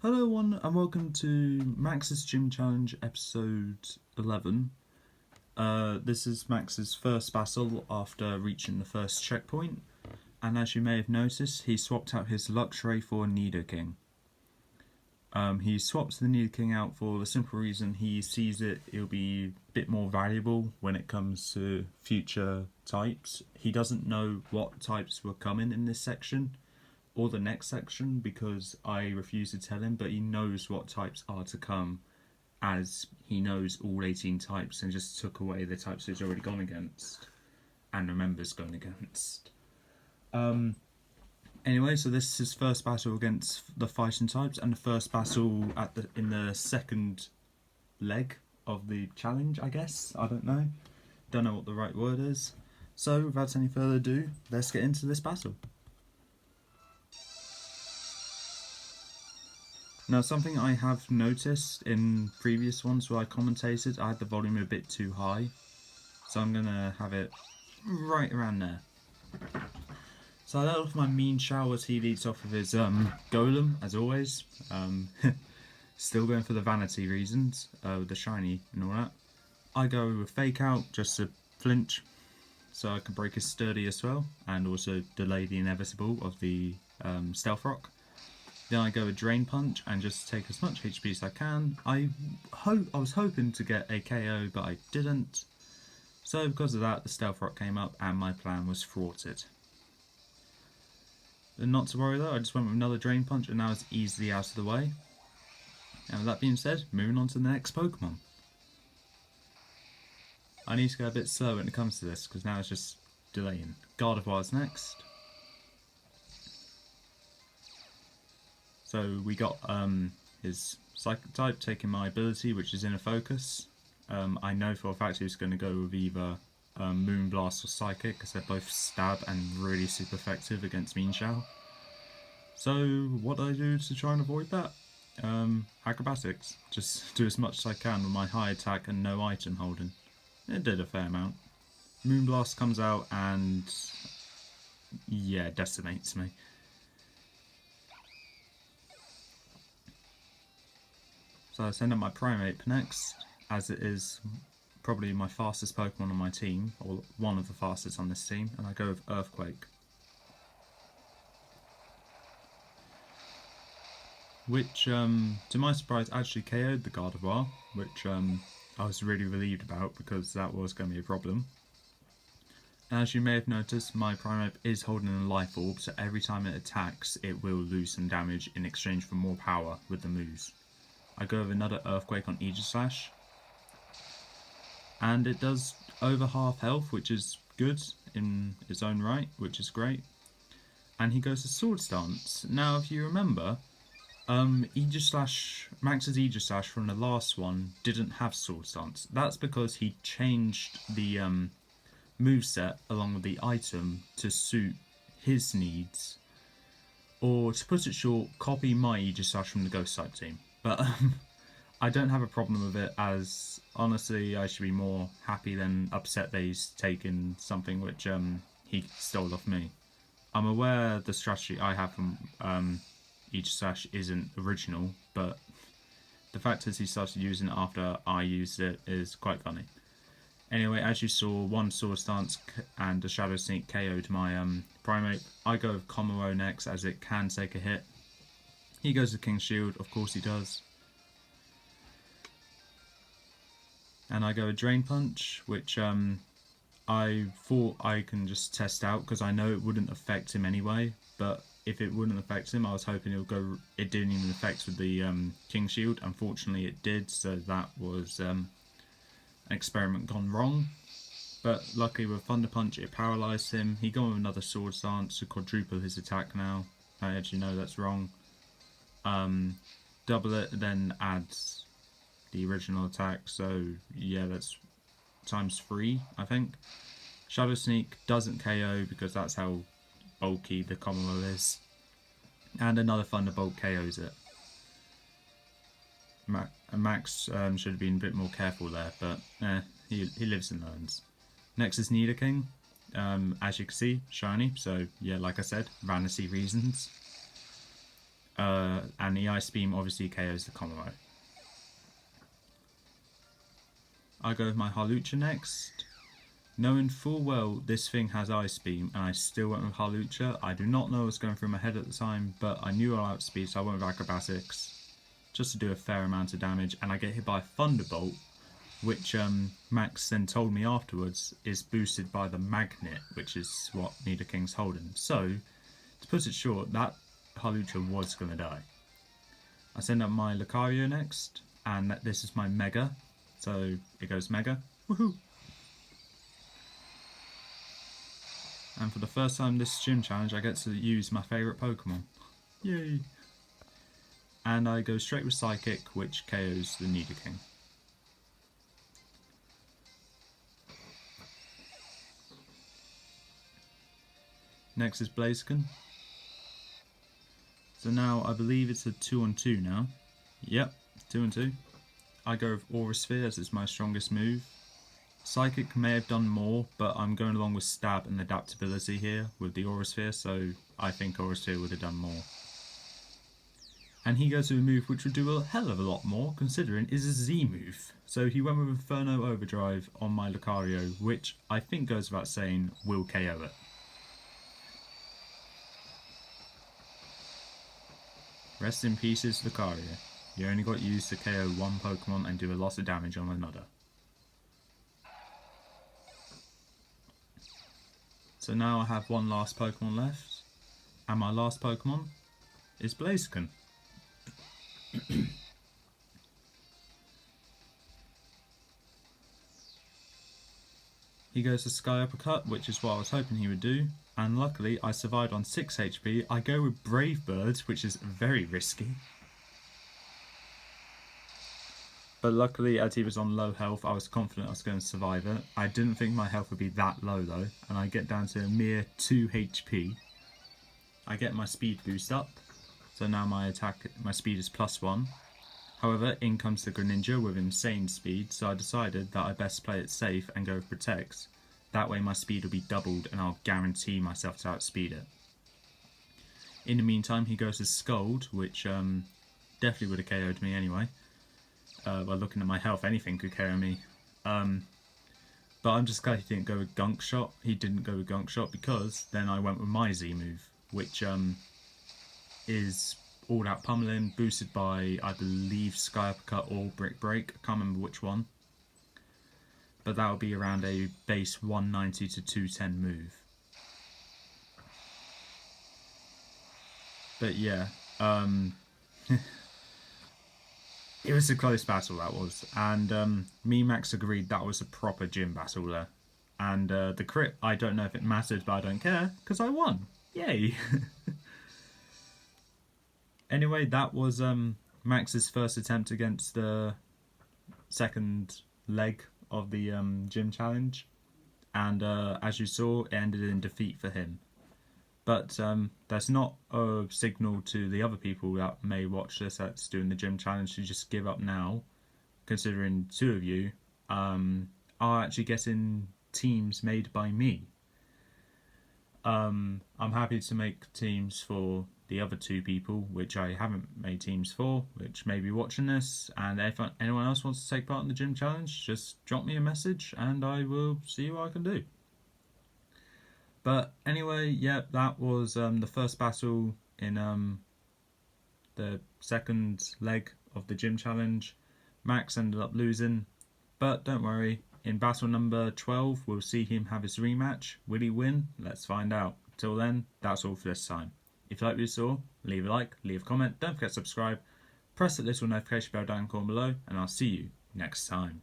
Hello everyone and welcome to Max's Gym Challenge episode 11. This is Max's first battle after reaching the first checkpoint, and as you may have noticed, he swapped out his Luxray for a Nidoking. He swaps the Nidoking out for the simple reason he sees it'll be a bit more valuable when it comes to future types. He doesn't know what types were coming in this section or the next section because I refuse to tell him, but he knows what types are to come as he knows all 18 types and just took away the types he's already gone against and remembers going against. Anyway, so this is his first battle against the fighting types and the first battle in the second leg of the challenge, I guess. I don't know what the right word is. So without any further ado, let's get into this battle. Now, something I have noticed in previous ones where I commentated, I had the volume a bit too high, so I'm gonna have it right around there. So I let off my mean shower as he leads off with his golem, as always. Still going for the vanity reasons, with the shiny and all that. I go with fake out just to flinch, so I can break his sturdy as well, and also delay the inevitable of the stealth rock. Then I go with Drain Punch and just take as much HP as I can. I was hoping to get a KO, but I didn't. So because of that, the Stealth Rock came up and my plan was thwarted. And not to worry though, I just went with another Drain Punch and now it's easily out of the way. And with that being said, moving on to the next Pokemon. I need to go a bit slow when it comes to this because now it's just delaying. Gardevoir's next. So we got his Psychic type taking my ability, which is Inner Focus. I know for a fact he's going to go with either Moonblast or Psychic because they're both stab and really super effective against Meanshao. So what do I do to try and avoid that? Acrobatics. Just do as much as I can with my high attack and no item holding. It did a fair amount. Moonblast comes out and yeah, decimates me. So I send out my Primeape next, as it is probably my fastest Pokemon on my team, or one of the fastest on this team, and I go with Earthquake. Which, to my surprise, actually KO'd the Gardevoir, which I was really relieved about because that was going to be a problem. As you may have noticed, my Primeape is holding a Life Orb, so every time it attacks, it will lose some damage in exchange for more power with the moves. I go with another Earthquake on Aegislash, and it does over half health, which is good in its own right, which is great. And he goes to Sword Stance. Now, if you remember, Max's Aegislash from the last one didn't have Sword Stance. That's because he changed the moveset along with the item to suit his needs. Or, to put it short, copy my Aegislash from the Ghost type team. But I don't have a problem with it, as honestly I should be more happy than upset that he's taken something which he stole off me. I'm aware the strategy I have from Aegislash isn't original, but the fact is he started using it after I used it is quite funny. Anyway, as you saw, one Sword Stance and a Shadow Sneak KO'd my Primeape. I go with Komuro next, as it can take a hit. He goes with King's Shield, of course he does. And I go with Drain Punch, which I thought I can just test out because I know it wouldn't affect him anyway. But if it wouldn't affect him, I was hoping it didn't even affect with the King's Shield. Unfortunately it did, so that was an experiment gone wrong. But luckily with Thunder Punch it paralysed him. He got with another Sword Stance to quadruple his attack now. I actually know that's wrong. Double it, then adds the original attack, so yeah, that's times 3, I think. Shadow Sneak doesn't KO because that's how bulky the combo is, and another Thunderbolt KOs it. Max should have been a bit more careful there, but he lives and learns. Next is Nidoking. As you can see, shiny, so yeah, like I said, vanity reasons. and the Ice Beam obviously KOs the Combo. I go with my Hawlucha next. Knowing full well this thing has Ice Beam and I still went with Hawlucha. I do not know what's going through my head at the time, but I knew I outspeed, so I went with Acrobatics just to do a fair amount of damage, and I get hit by a Thunderbolt, which Max then told me afterwards is boosted by the Magnet, which is what Nidoking's holding. So, to put it short, that Hawlucha was going to die. I send up my Lucario next, and this is my Mega, so it goes Mega. Woohoo! And for the first time this gym challenge, I get to use my favourite Pokemon. Yay! And I go straight with Psychic, which KOs the Nidoking. Next is Blaziken. So now I believe it's a 2-on-2 now. Yep, 2-on-2. I go with Aura Sphere as it's my strongest move. Psychic may have done more, but I'm going along with Stab and Adaptability here with the Aura Sphere, so I think Aura Sphere would have done more. And he goes with a move which would do a hell of a lot more, considering is a Z move. So he went with Inferno Overdrive on my Lucario, which I think goes without saying will KO it. Rest in pieces, Lucario. You only got used to KO one Pokemon and do a lot of damage on another. So now I have one last Pokemon left, and my last Pokemon is Blaziken. He goes to Sky Uppercut, which is what I was hoping he would do, and luckily I survived on 6 HP. I go with Brave Bird, which is very risky. But luckily, as he was on low health, I was confident I was going to survive it. I didn't think my health would be that low though, and I get down to a mere 2 HP. I get my speed boost up, so now my speed is +1. However, in comes the Greninja with insane speed, so I decided that I best play it safe and go with Protect. That way my speed will be doubled and I'll guarantee myself to outspeed it. In the meantime, he goes to Scald, which definitely would have KO'd me anyway. By looking at my health, anything could KO me. But I'm just glad he didn't go with Gunk Shot. He didn't go with Gunk Shot because then I went with my Z move, which is all out pummeling, boosted by, I believe, Sky Uppercut or Brick Break. I can't remember which one. But that would be around a base 190 to 210 move. But yeah, it was a close battle, that was. And me and Max agreed that was a proper gym battle there. And the crit, I don't know if it mattered, but I don't care, because I won. Yay! Anyway, that was Max's first attempt against the second leg of the gym challenge. And as you saw, it ended in defeat for him. But that's not a signal to the other people that may watch this that's doing the gym challenge to just give up now, considering 2 of you are actually getting teams made by me. I'm happy to make teams for the other 2 people, which I haven't made teams for, which may be watching this, and if anyone else wants to take part in the gym challenge, just drop me a message and I will see what I can do. But anyway, yeah, that was the first battle in the second leg of the gym challenge. Max ended up losing, but don't worry, in battle number 12 we'll see him have his rematch. Will he win? Let's find out. Till then, that's all for this time. If you like what you saw, leave a like, leave a comment, don't forget to subscribe, press that little notification bell down the corner below, and I'll see you next time.